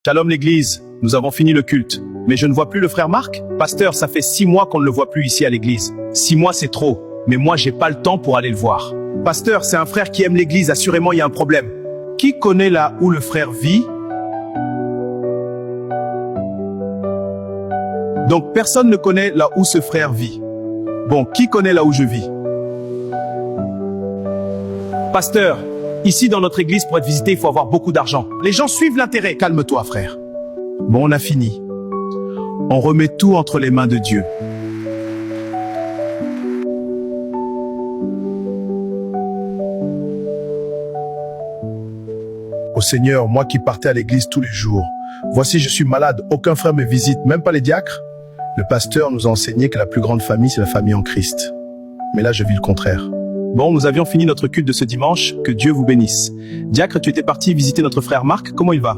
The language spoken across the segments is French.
Shalom l'église, nous avons fini le culte. Mais je ne vois plus le frère Marc. Pasteur, ça fait 6 mois qu'on ne le voit plus ici à l'église. 6 mois c'est trop, mais moi j'ai pas le temps pour aller le voir. Pasteur, c'est un frère qui aime l'église, assurément il y a un problème. Qui connaît là où le frère vit? Donc personne ne connaît là où ce frère vit. Bon, qui connaît là où je vis? Pasteur, ici dans notre église pour être visité, il faut avoir beaucoup d'argent. Les gens suivent l'intérêt. Calme-toi frère. Bon, on a fini. On remet tout entre les mains de Dieu. Ô Seigneur, moi qui partais à l'église tous les jours, voici je suis malade, aucun frère me visite, même pas les diacres. Le pasteur nous a enseigné que la plus grande famille, c'est la famille en Christ. Mais là, je vis le contraire. Bon, nous avions fini notre culte de ce dimanche, que Dieu vous bénisse. Diacre, tu étais parti visiter notre frère Marc, comment il va?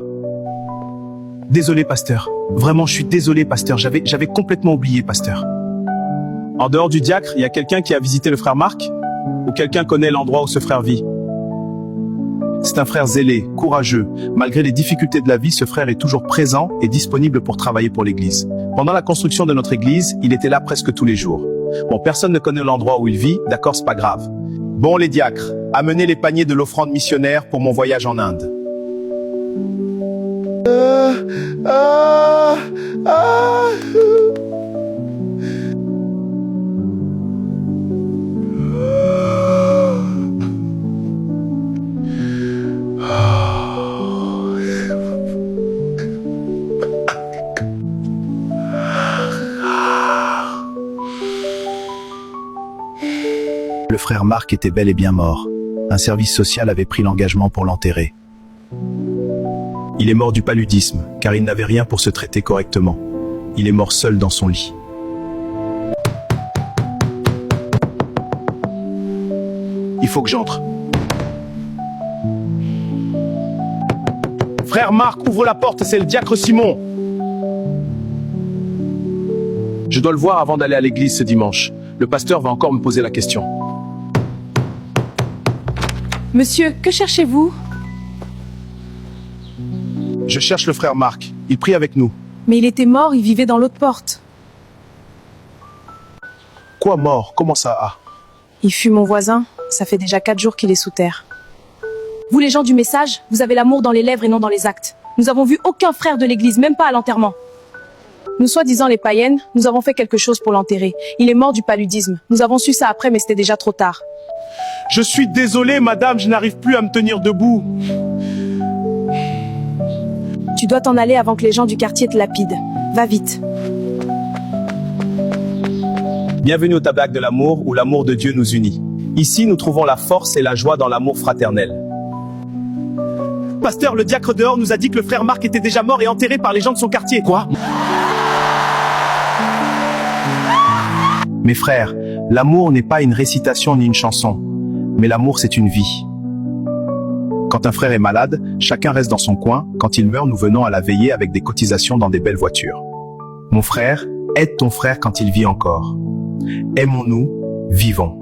Désolé, pasteur. Vraiment, je suis désolé, pasteur. J'avais complètement oublié, pasteur. En dehors du diacre, il y a quelqu'un qui a visité le frère Marc? Ou quelqu'un connaît l'endroit où ce frère vit? C'est un frère zélé, courageux. Malgré les difficultés de la vie, ce frère est toujours présent et disponible pour travailler pour l'église. Pendant la construction de notre église, il était là presque tous les jours. Bon, personne ne connaît l'endroit où il vit, d'accord, c'est pas grave. Bon, les diacres, amenez les paniers de l'offrande missionnaire pour mon voyage en Inde. Le frère Marc était bel et bien mort. Un service social avait pris l'engagement pour l'enterrer. Il est mort du paludisme, car il n'avait rien pour se traiter correctement. Il est mort seul dans son lit. Il faut que j'entre. Frère Marc, ouvre la porte, c'est le diacre Simon. Je dois le voir avant d'aller à l'église ce dimanche. Le pasteur va encore me poser la question. Monsieur, que cherchez-vous? Je cherche le frère Marc. Il prie avec nous. Mais il était mort, il vivait dans l'autre porte. Quoi mort? Comment ça a? Il fut mon voisin. Ça fait déjà 4 jours qu'il est sous terre. Vous les gens du message, vous avez l'amour dans les lèvres et non dans les actes. Nous avons vu aucun frère de l'église, même pas à l'enterrement. Nous soi-disant les païennes, nous avons fait quelque chose pour l'enterrer. Il est mort du paludisme. Nous avons su ça après, mais c'était déjà trop tard. Je suis désolé, madame, je n'arrive plus à me tenir debout. Tu dois t'en aller avant que les gens du quartier te lapident. Va vite. Bienvenue au tabernacle de l'amour, où l'amour de Dieu nous unit. Ici, nous trouvons la force et la joie dans l'amour fraternel. Pasteur, le diacre dehors nous a dit que le frère Marc était déjà mort et enterré par les gens de son quartier. Quoi? Mes frères, l'amour n'est pas une récitation ni une chanson, mais l'amour c'est une vie. Quand un frère est malade, chacun reste dans son coin. Quand il meurt, nous venons à la veillée avec des cotisations dans des belles voitures. Mon frère, aide ton frère quand il vit encore. Aimons-nous, vivons.